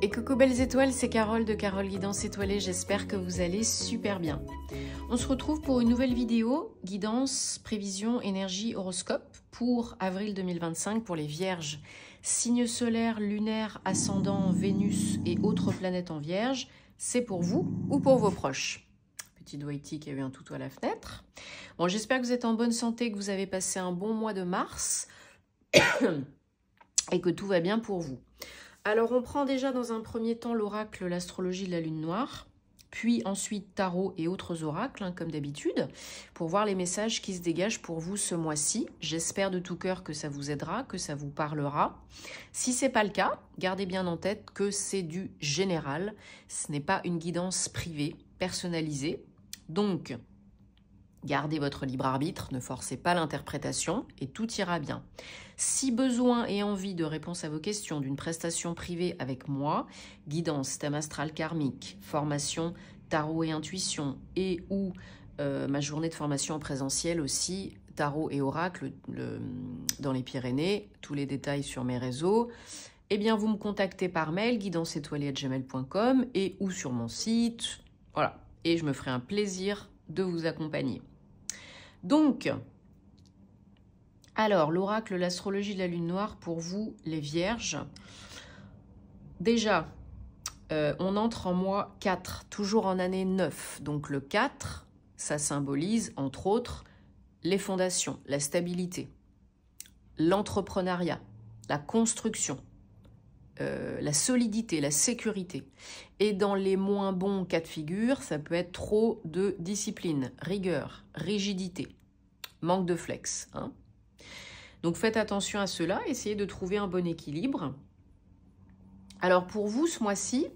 Et coucou belles étoiles, c'est Carole de Carole Guidance Étoilée, j'espère que vous allez super bien. On se retrouve pour une nouvelle vidéo, guidance, prévision, énergie, horoscope pour avril 2025 pour les vierges. Signes solaires, lunaires, ascendant, Vénus et autres planètes en vierge, c'est pour vous ou pour vos proches. Petite Waiti qui a eu un toutou à la fenêtre. Bon, j'espère que vous êtes en bonne santé, que vous avez passé un bon mois de mars et que tout va bien pour vous. Alors, on prend déjà dans un premier temps l'oracle, l'astrologie de la lune noire, puis ensuite tarot et autres oracles, comme d'habitude, pour voir les messages qui se dégagent pour vous ce mois-ci. J'espère de tout cœur que ça vous aidera, que ça vous parlera. Si ce n'est pas le cas, gardez bien en tête que c'est du général. Ce n'est pas une guidance privée, personnalisée. Donc, gardez votre libre arbitre, ne forcez pas l'interprétation et tout ira bien. Si besoin et envie de réponse à vos questions d'une prestation privée avec moi, guidance, thème astral karmique, formation, tarot et intuition et ou ma journée de formation en présentiel aussi, tarot et oracle dans les Pyrénées, tous les détails sur mes réseaux, eh bien vous me contactez par mail guidanceétoilée@gmail.com et ou sur mon site, voilà, et je me ferai un plaisir de vous accompagner. Donc, alors, l'oracle, l'astrologie de la lune noire pour vous, les vierges. Déjà, on entre en mois 4, toujours en année 9. Donc le 4, ça symbolise, entre autres, les fondations, la stabilité, l'entrepreneuriat, la construction, la solidité, la sécurité. Et dans les moins bons cas de figure, ça peut être trop de discipline, rigueur, rigidité, manque de flex. Donc faites attention à cela, essayez de trouver un bon équilibre. Alors pour vous, ce mois-ci,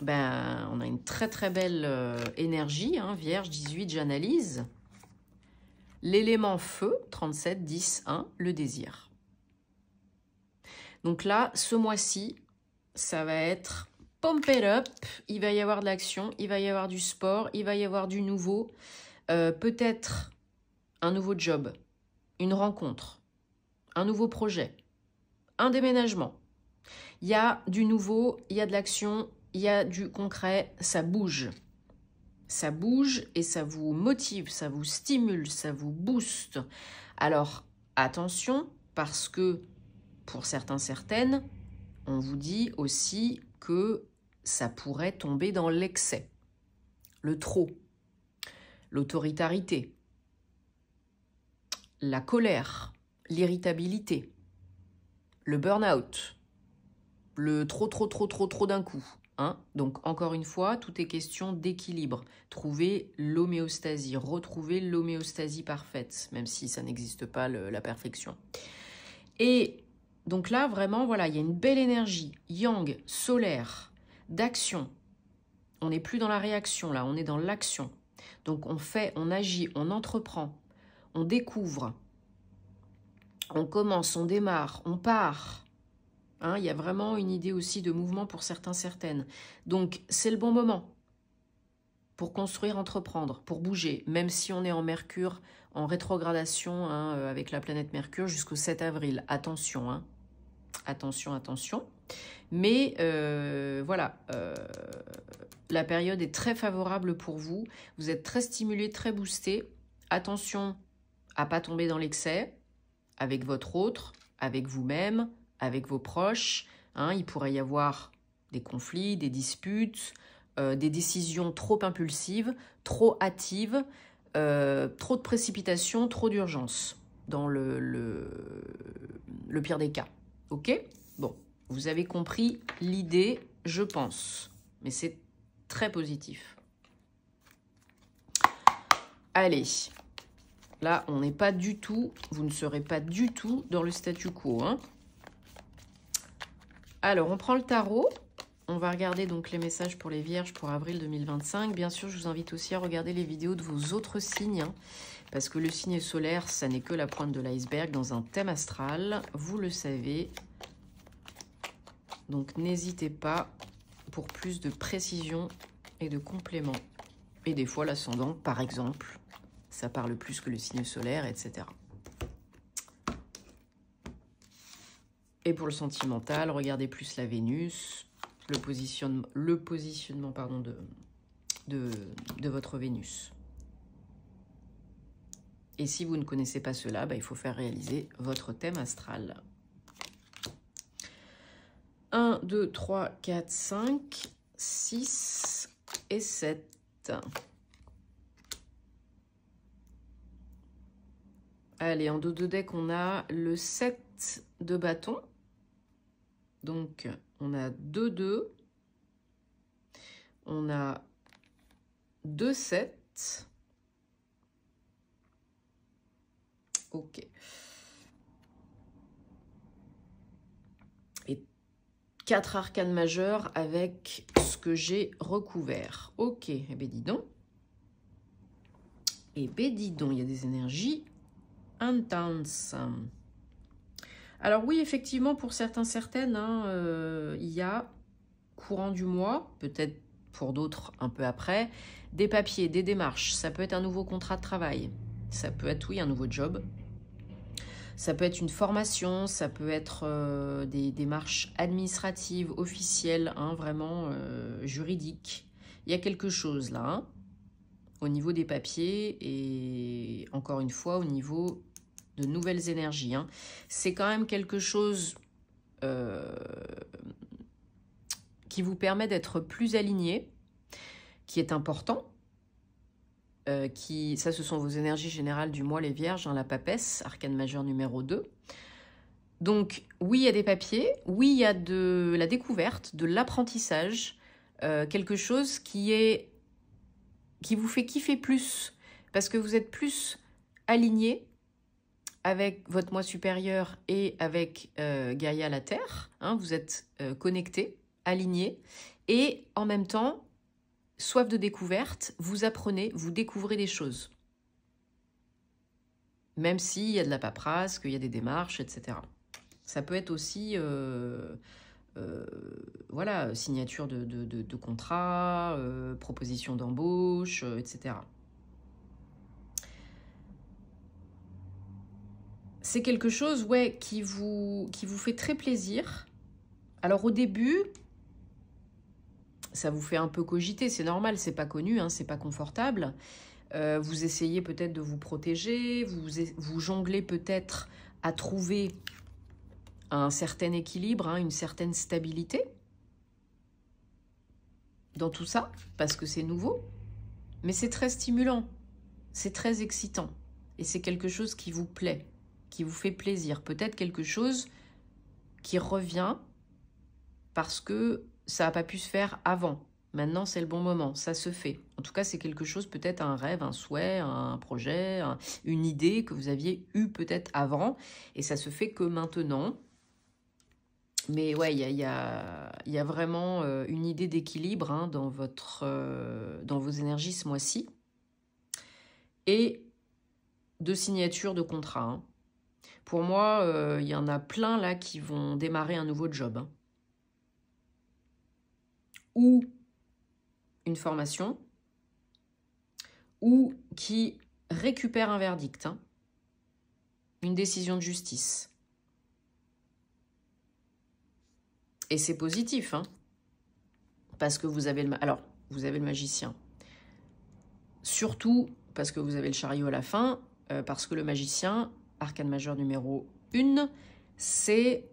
on a une très très belle énergie, Vierge 18, j'analyse. L'élément feu, 37, 10, 1, le désir. Donc là, ce mois-ci, ça va être pump it up, il va y avoir de l'action, il va y avoir du sport, il va y avoir du nouveau, peut-être un nouveau job, une rencontre, un nouveau projet, un déménagement. Il y a du nouveau, il y a de l'action, il y a du concret, ça bouge. Ça bouge et ça vous motive, ça vous stimule, ça vous booste. Alors, attention, parce que pour certains, certaines, on vous dit aussi que ça pourrait tomber dans l'excès, le trop, l'autoritarité, la colère, l'irritabilité, le burn-out, le trop d'un coup. Donc, encore une fois, tout est question d'équilibre. Trouver l'homéostasie, retrouver l'homéostasie parfaite, même si ça n'existe pas la perfection. Et donc là, vraiment, voilà, il y a une belle énergie, yang, solaire, d'action. On n'est plus dans la réaction, là, on est dans l'action. Donc, on fait, on agit, on entreprend, on découvre, on commence, on démarre, on part. Il y a vraiment une idée aussi de mouvement pour certains, certaines. Donc, c'est le bon moment pour construire, entreprendre, pour bouger, même si on est en Mercure, en rétrogradation avec la planète Mercure jusqu'au 7 avril. Attention, attention, attention. Mais voilà, la période est très favorable pour vous. Vous êtes très stimulé, très boosté. Attention à ne pas tomber dans l'excès avec votre autre, avec vous-même, avec vos proches. Il pourrait y avoir des conflits, des disputes, des décisions trop impulsives, trop hâtives, trop de précipitation, trop d'urgence, dans le pire des cas. Ok? Bon, vous avez compris l'idée, je pense. Mais c'est très positif. Allez. Là, on n'est pas du tout, vous ne serez pas du tout dans le statu quo. Alors, on prend le tarot. On va regarder donc les messages pour les vierges pour avril 2025. Bien sûr, je vous invite aussi à regarder les vidéos de vos autres signes. Parce que le signe solaire, ça n'est que la pointe de l'iceberg dans un thème astral. Vous le savez. Donc, n'hésitez pas pour plus de précision et de compléments. Et des fois, l'ascendant, par exemple. Ça parle plus que le signe solaire, etc. Et pour le sentimental, regardez plus la Vénus. le positionnement pardon, de votre Vénus. Et si vous ne connaissez pas cela, il faut faire réaliser votre thème astral. 1, 2, 3, 4, 5, 6 et 7. Allez, en dos de deck, on a le 7 de bâton. Donc, on a 2, 2. On a 2, 7. Ok. Et 4 arcanes majeures avec ce que j'ai recouvert. Ok, eh bien dis donc. Eh bien dis donc, il y a des énergies intenses. Alors oui, effectivement, pour certains, certaines, il y a courant du mois, peut-être pour d'autres un peu après, des papiers, des démarches. Ça peut être un nouveau contrat de travail. Ça peut être, oui, un nouveau job. Ça peut être une formation, ça peut être des démarches administratives, officielles, vraiment juridiques. Il y a quelque chose là, au niveau des papiers et encore une fois au niveau de nouvelles énergies. C'est quand même quelque chose qui vous permet d'être plus aligné, qui est important. Ça, ce sont vos énergies générales du mois, les vierges, la papesse, arcane majeure numéro 2. Donc, oui, il y a des papiers, oui, il y a de la découverte, de l'apprentissage, quelque chose qui vous fait kiffer plus, parce que vous êtes plus aligné avec votre moi supérieur et avec Gaïa, la Terre. Vous êtes connecté, aligné, et en même temps, soif de découverte, vous apprenez, vous découvrez des choses. Même s'il y a de la paperasse, qu'il y a des démarches, etc. Ça peut être aussi, voilà, signature de contrat, proposition d'embauche, etc. C'est quelque chose, ouais, qui vous fait très plaisir. Alors au début, ça vous fait un peu cogiter, c'est normal, c'est pas connu, c'est pas confortable. Vous essayez peut-être de vous protéger, vous jonglez peut-être à trouver un certain équilibre, une certaine stabilité dans tout ça, parce que c'est nouveau. Mais c'est très stimulant, c'est très excitant. Et c'est quelque chose qui vous plaît, qui vous fait plaisir. Peut-être quelque chose qui revient parce que ça n'a pas pu se faire avant. Maintenant, c'est le bon moment, ça se fait. En tout cas, c'est quelque chose, peut-être un rêve, un souhait, un projet, une idée que vous aviez eue peut-être avant. Et ça se fait que maintenant. Mais ouais, il y a vraiment une idée d'équilibre dans vos énergies ce mois-ci. Et de signature de contrat. Pour moi, il y en a plein là qui vont démarrer un nouveau job. Ou une formation, ou qui récupèrent un verdict, une décision de justice. Et c'est positif, parce que vous avez vous avez le magicien. Surtout parce que vous avez le chariot à la fin, parce que le magicien, arcane majeur numéro 1, c'est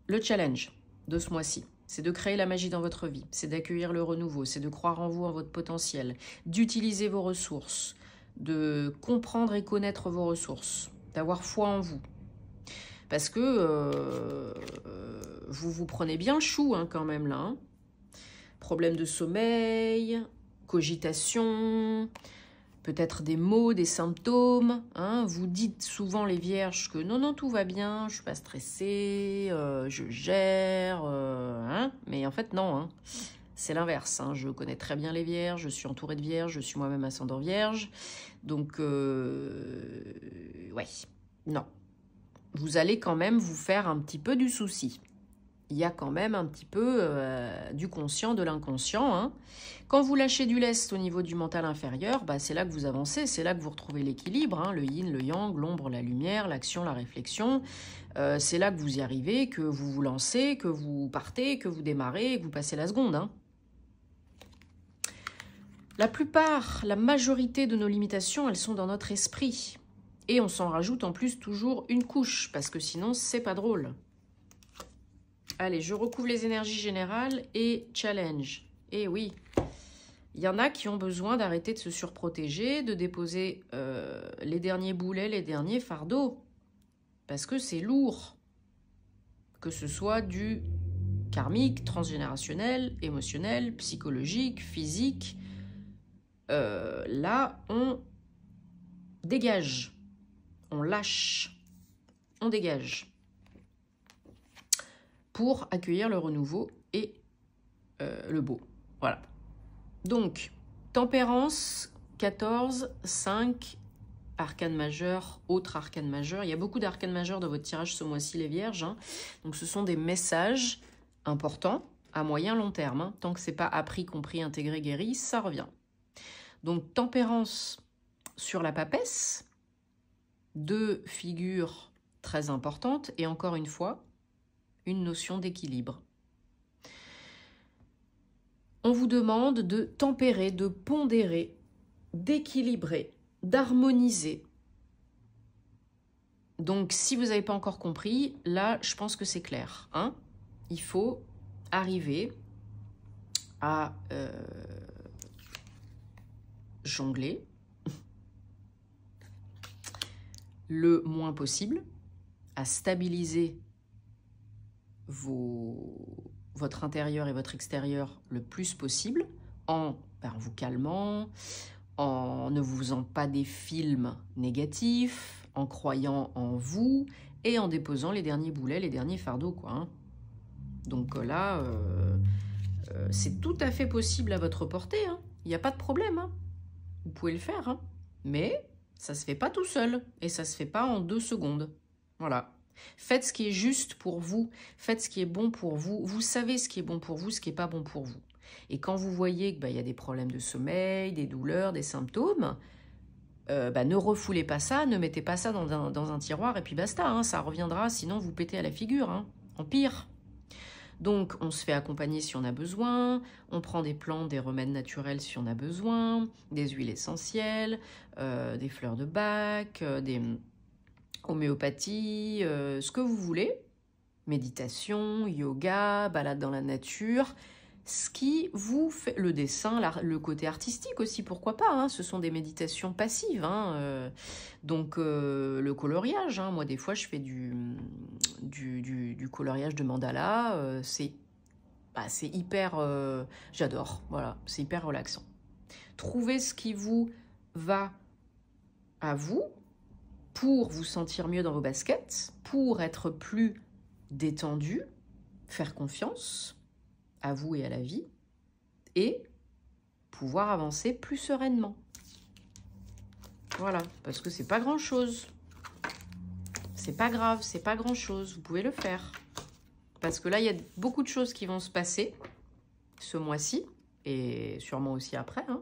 le challenge de ce mois-ci. C'est de créer la magie dans votre vie, c'est d'accueillir le renouveau, c'est de croire en vous, en votre potentiel, d'utiliser vos ressources, de comprendre et connaître vos ressources, d'avoir foi en vous. Parce que vous prenez bien le chou quand même là. Problème de sommeil, cogitation, peut-être des maux, des symptômes. Vous dites souvent les vierges que non, tout va bien, je ne suis pas stressée, je gère. Mais en fait, non. C'est l'inverse. Je connais très bien les vierges, je suis entourée de vierges, je suis moi-même ascendant vierge. Donc, ouais, non. Vous allez quand même vous faire un petit peu du souci. il y a quand même un petit peu du conscient, de l'inconscient. Hein. Quand vous lâchez du lest au niveau du mental inférieur, bah, c'est là que vous avancez, c'est là que vous retrouvez l'équilibre, hein, le yin, le yang, l'ombre, la lumière, l'action, la réflexion. C'est là que vous y arrivez, que vous vous lancez, que vous partez, que vous démarrez, que vous passez la seconde. Hein. La plupart, la majorité de nos limitations, elles sont dans notre esprit. Et on s'en rajoute en plus toujours une couche, parce que sinon, c'est pas drôle. Allez, je recouvre les énergies générales et challenge. Et oui, il y en a qui ont besoin d'arrêter de se surprotéger, de déposer les derniers boulets, les derniers fardeaux. Parce que c'est lourd. Que ce soit du karmique, transgénérationnel, émotionnel, psychologique, physique. Là, on dégage. On lâche. On dégage. Pour accueillir le renouveau et le beau. Voilà. Donc, tempérance, 14, 5, arcane majeur, autre arcane majeur. Il y a beaucoup d'arcanes majeurs dans votre tirage ce mois-ci, les vierges. Hein. Donc, ce sont des messages importants à moyen long terme. Hein. Tant que ce n'est pas appris, compris, intégré, guéri, ça revient. Donc, tempérance sur la papesse, 2 figures très importantes et encore une fois, une notion d'équilibre. On vous demande de tempérer, de pondérer, d'équilibrer, d'harmoniser. Donc, si vous n'avez pas encore compris, là, je pense que c'est clair. Hein. Il faut arriver à jongler le moins possible, à stabiliser votre intérieur et votre extérieur le plus possible en vous calmant, en ne vous faisant pas des films négatifs, en croyant en vous et en déposant les derniers boulets, les derniers fardeaux, quoi. Hein. Donc là, c'est tout à fait possible à votre portée. Hein. Il n'y a pas de problème. Hein. Vous pouvez le faire. Hein. Mais ça ne se fait pas tout seul et ça ne se fait pas en 2 secondes. Voilà. Faites ce qui est juste pour vous, faites ce qui est bon pour vous. Vous savez ce qui est bon pour vous, ce qui n'est pas bon pour vous. Et quand vous voyez qu'il y a des problèmes de sommeil, des douleurs, des symptômes, ne refoulez pas ça, ne mettez pas ça dans un tiroir et puis basta. Hein, ça reviendra, sinon vous pétez à la figure, hein, en pire. Donc on se fait accompagner si on a besoin, on prend des plantes, des remèdes naturels si on a besoin, des huiles essentielles, des fleurs de Bach, des homéopathie, ce que vous voulez, méditation, yoga, balade dans la nature, ce qui vous fait, le dessin, le côté artistique aussi, pourquoi pas, hein, ce sont des méditations passives, hein, donc le coloriage, hein, moi des fois je fais du coloriage de mandala, c'est hyper, j'adore, voilà, c'est hyper relaxant. Trouvez ce qui vous va à vous, pour vous sentir mieux dans vos baskets, pour être plus détendu, faire confiance à vous et à la vie, et pouvoir avancer plus sereinement. Voilà, parce que c'est pas grand-chose. C'est pas grave, c'est pas grand-chose, vous pouvez le faire. Parce que là, il y a beaucoup de choses qui vont se passer ce mois-ci, et sûrement aussi après, hein.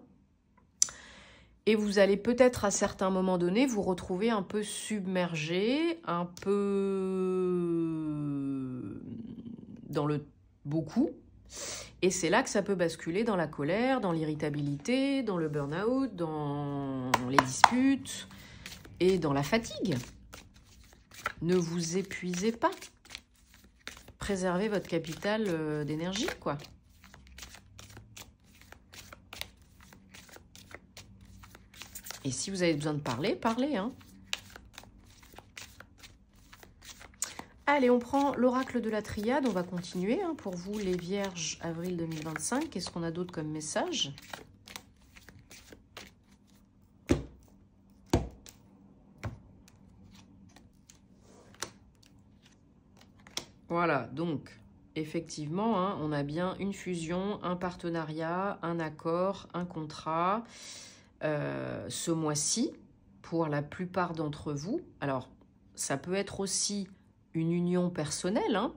Et vous allez peut-être à certains moments donnés vous retrouver un peu submergé, un peu dans le beaucoup. Et c'est là que ça peut basculer dans la colère, dans l'irritabilité, dans le burn-out, dans les disputes et dans la fatigue. Ne vous épuisez pas. Préservez votre capital d'énergie, quoi. Et si vous avez besoin de parler, parlez. Hein. Allez, on prend l'oracle de la triade. On va continuer hein, pour vous, les vierges, avril 2025. Qu'est-ce qu'on a d'autre comme message? Voilà, donc, effectivement, hein, on a bien une fusion, un partenariat, un accord, un contrat. Ce mois-ci, pour la plupart d'entre vous. Alors, ça peut être aussi une union personnelle, hein,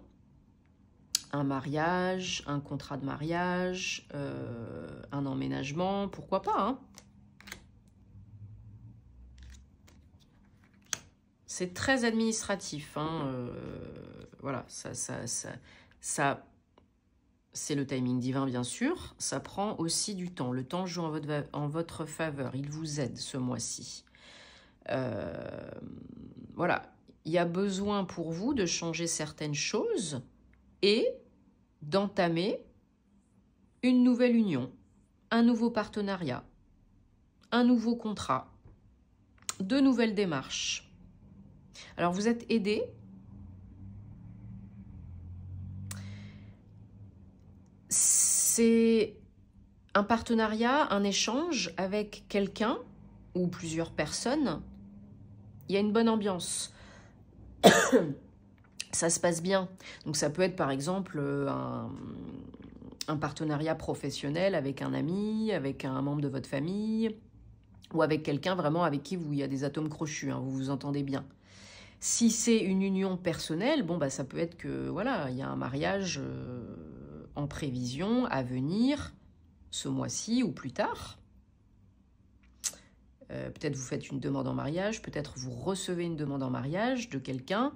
un mariage, un contrat de mariage, un emménagement, pourquoi pas, hein. C'est très administratif, hein, voilà, ça c'est le timing divin, bien sûr. Ça prend aussi du temps. Le temps joue en votre faveur. Il vous aide ce mois-ci. Voilà. Il y a besoin pour vous de changer certaines choses et d'entamer une nouvelle union, un nouveau partenariat, un nouveau contrat, de nouvelles démarches. Alors, vous êtes aidé. C'est un partenariat, un échange avec quelqu'un ou plusieurs personnes. Il y a une bonne ambiance. Ça se passe bien. Donc ça peut être par exemple un partenariat professionnel avec un ami, avec un membre de votre famille, ou avec quelqu'un vraiment avec qui il y a des atomes crochus, hein, vous vous entendez bien. Si c'est une union personnelle, bon, bah, ça peut être que voilà, il y a un mariage en prévision à venir ce mois-ci ou plus tard. Peut-être vous faites une demande en mariage, peut-être vous recevez une demande en mariage de quelqu'un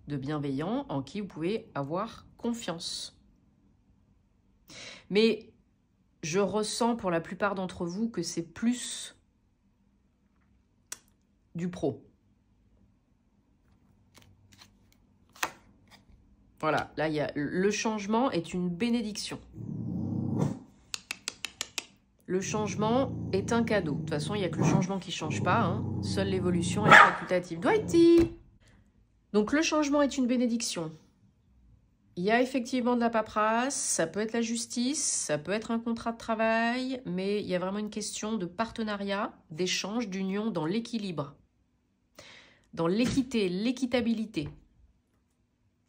de bienveillant en qui vous pouvez avoir confiance. Mais je ressens pour la plupart d'entre vous que c'est plus du pro. Voilà, là, le changement est une bénédiction. Le changement est un cadeau. De toute façon, il n'y a que le changement qui ne change pas, hein. Seule l'évolution est facultative. Dwighty! Donc, le changement est une bénédiction. Il y a effectivement de la paperasse, ça peut être la justice, ça peut être un contrat de travail, mais il y a vraiment une question de partenariat, d'échange, d'union dans l'équilibre, dans l'équité, l'équitabilité.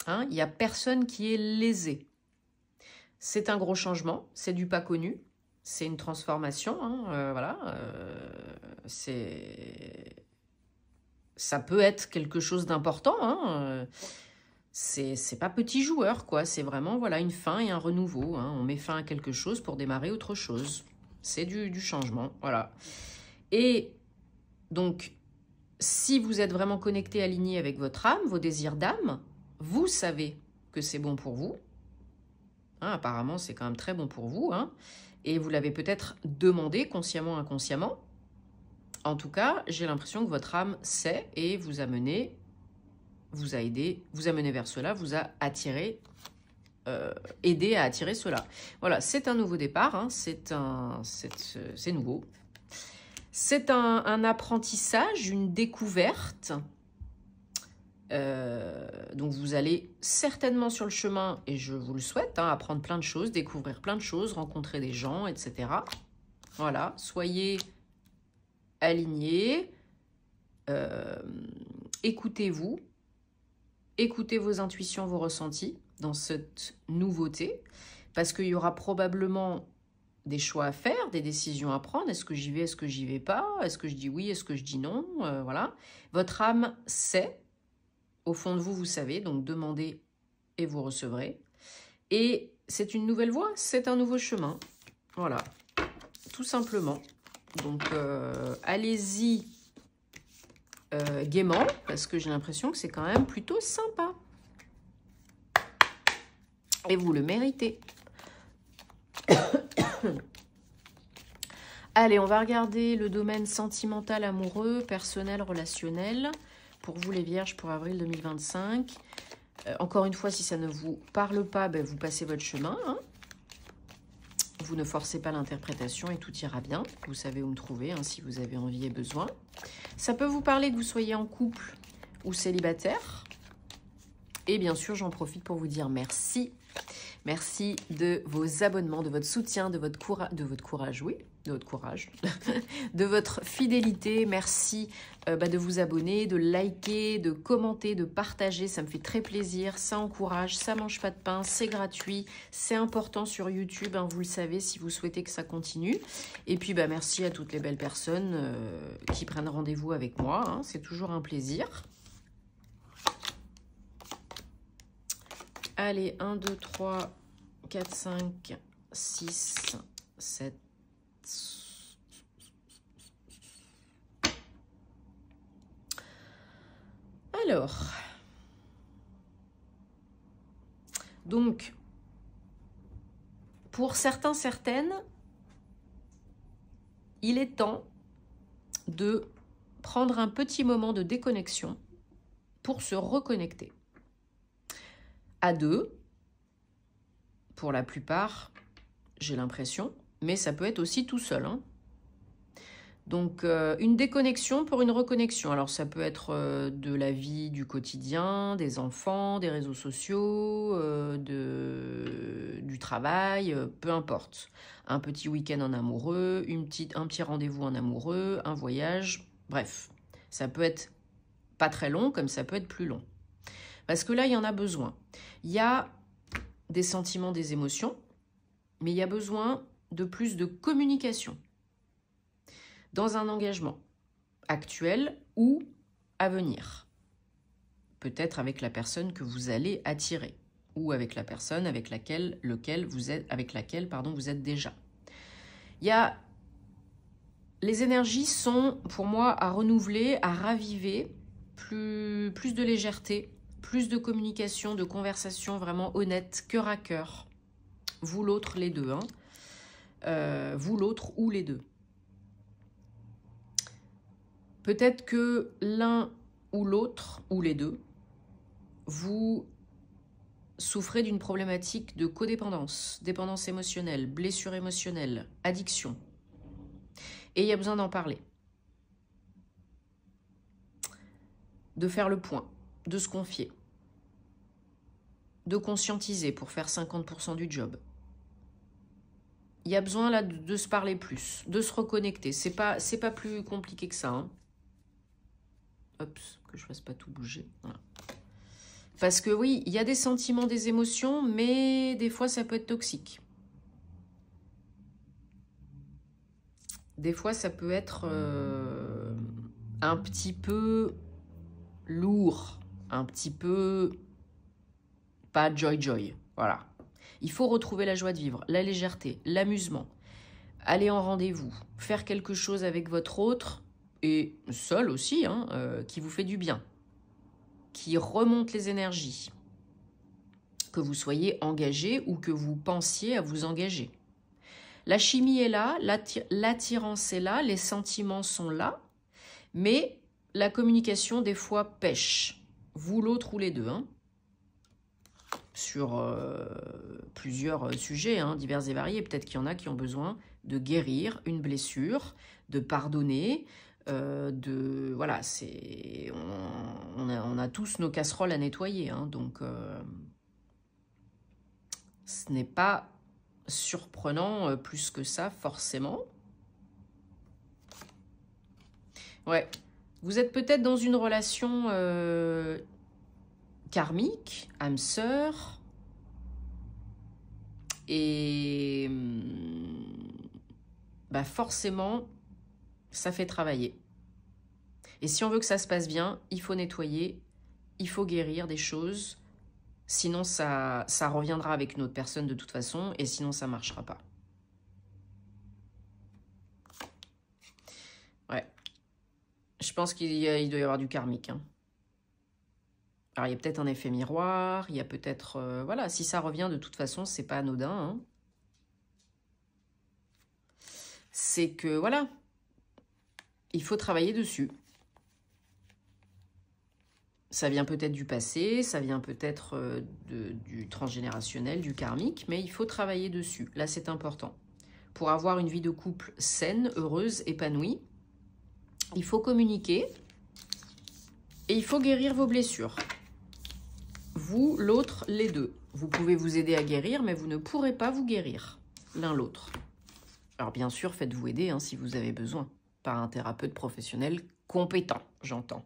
Hein, il n'y a personne qui est lésé. C'est un gros changement, c'est du pas connu, c'est une transformation, hein, voilà. Ça peut être quelque chose d'important, hein, c'est pas petit joueur, quoi. C'est vraiment voilà, une fin et un renouveau. Hein. On met fin à quelque chose pour démarrer autre chose. C'est du changement, voilà. Et donc, si vous êtes vraiment connecté, aligné avec votre âme, vos désirs d'âme, vous savez que c'est bon pour vous. Hein, apparemment, c'est quand même très bon pour vous. Hein, et vous l'avez peut-être demandé consciemment, inconsciemment. En tout cas, j'ai l'impression que votre âme sait et vous a mené, vous a aidé, vous a mené vers cela, vous a attiré, aidé à attirer cela. Voilà, c'est un nouveau départ, hein, c'est nouveau. C'est un apprentissage, une découverte. Donc vous allez certainement sur le chemin, et je vous le souhaite, hein, apprendre plein de choses, découvrir plein de choses, rencontrer des gens, etc. Voilà, soyez alignés, écoutez-vous, écoutez vos intuitions, vos ressentis dans cette nouveauté, parce qu'il y aura probablement des choix à faire, des décisions à prendre. Est-ce que j'y vais, est-ce que j'y vais pas? Est-ce que je dis oui, est-ce que je dis non? Voilà. Votre âme sait. Au fond de vous, vous savez, donc demandez et vous recevrez. Et c'est une nouvelle voie, c'est un nouveau chemin. Voilà, tout simplement. Donc, allez-y gaiement, parce que j'ai l'impression que c'est quand même plutôt sympa. Et vous le méritez. Allez, on va regarder le domaine sentimental, amoureux, personnel, relationnel. Pour vous les vierges, pour avril 2025. Encore une fois, si ça ne vous parle pas, ben, vous passez votre chemin. Hein. Vous ne forcez pas l'interprétation et tout ira bien. Vous savez où me trouver hein, si vous avez envie et besoin. Ça peut vous parler que vous soyez en couple ou célibataire. Et bien sûr, j'en profite pour vous dire merci. Merci de vos abonnements, de votre soutien, de votre courage, oui, de votre courage, de votre fidélité. Merci de vous abonner, de liker, de commenter, de partager. Ça me fait très plaisir, ça encourage, ça mange pas de pain, c'est gratuit, c'est important sur YouTube, hein, vous le savez, si vous souhaitez que ça continue. Et puis, merci à toutes les belles personnes qui prennent rendez-vous avec moi. Hein, c'est toujours un plaisir. Allez, 1, 2, 3... 4, 5, 6, 7. Alors, donc, pour certains, certaines, il est temps de prendre un petit moment de déconnexion pour se reconnecter. À deux, pour la plupart, j'ai l'impression, mais ça peut être aussi tout seul, hein. Donc, une déconnexion pour une reconnexion. Alors, ça peut être de la vie du quotidien, des enfants, des réseaux sociaux, du travail, peu importe. Un petit week-end en amoureux, un petit rendez-vous en amoureux, un voyage, bref. Ça peut être pas très long, comme ça peut être plus long. Parce que là, il y en a besoin. Il y a des sentiments, des émotions, mais il y a besoin de plus de communication dans un engagement actuel ou à venir. Peut-être avec la personne que vous allez attirer ou avec la personne avec laquelle vous êtes déjà. Les énergies sont pour moi à renouveler, à raviver, plus de légèreté, plus de communication, de conversation vraiment honnête, cœur à cœur. Vous l'autre, les deux. Vous l'autre ou les deux. Peut-être que l'un ou l'autre, ou les deux, vous souffrez d'une problématique de codépendance, dépendance émotionnelle, blessure émotionnelle, addiction. Et il y a besoin d'en parler. De faire le point, de se confier, de conscientiser pour faire 50% du job. Il y a besoin là de se parler plus, de se reconnecter. C'est pas plus compliqué que ça, hein. Hop, que je fasse pas tout bouger. Voilà. Parce que oui, il y a des sentiments, des émotions, mais des fois ça peut être toxique. Des fois ça peut être un petit peu lourd, un petit peu pas joy. Voilà. Il faut retrouver la joie de vivre, la légèreté, l'amusement. Aller en rendez-vous, faire quelque chose avec votre autre, et seul aussi, hein, qui vous fait du bien, qui remonte les énergies, que vous soyez engagé ou que vous pensiez à vous engager. La chimie est là, l'attirance est là, les sentiments sont là, mais la communication des fois pêche, vous l'autre ou les deux, hein, sur plusieurs sujets, hein, divers et variés. Peut-être qu'il y en a qui ont besoin de guérir une blessure, de pardonner, voilà, on a tous nos casseroles à nettoyer, hein, donc ce n'est pas surprenant plus que ça forcément. Ouais, vous êtes peut-être dans une relation karmique, âme sœur, et forcément ça fait travailler. Et si on veut que ça se passe bien, il faut nettoyer, il faut guérir des choses, sinon ça reviendra avec une autre personne de toute façon, et sinon ça ne marchera pas. Ouais. Je pense qu'il doit y avoir du karmique, hein. Alors il y a peut-être un effet miroir, il y a peut-être... voilà, si ça revient de toute façon, c'est pas anodin, hein. C'est que, voilà, il faut travailler dessus. Ça vient peut-être du passé, ça vient peut-être du transgénérationnel, du karmique, mais il faut travailler dessus. Là, c'est important. Pour avoir une vie de couple saine, heureuse, épanouie, il faut communiquer et il faut guérir vos blessures. Vous, l'autre, les deux. Vous pouvez vous aider à guérir, mais vous ne pourrez pas vous guérir l'un l'autre. Alors bien sûr, faites-vous aider hein, si vous avez besoin, par un thérapeute professionnel compétent, j'entends.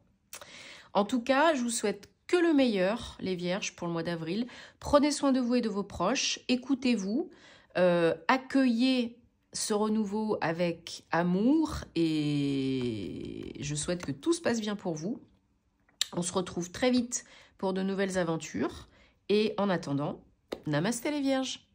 En tout cas, je vous souhaite que le meilleur, les vierges, pour le mois d'avril. Prenez soin de vous et de vos proches, écoutez-vous, accueillez ce renouveau avec amour et je souhaite que tout se passe bien pour vous. On se retrouve très vite pour de nouvelles aventures et en attendant, namasté les vierges.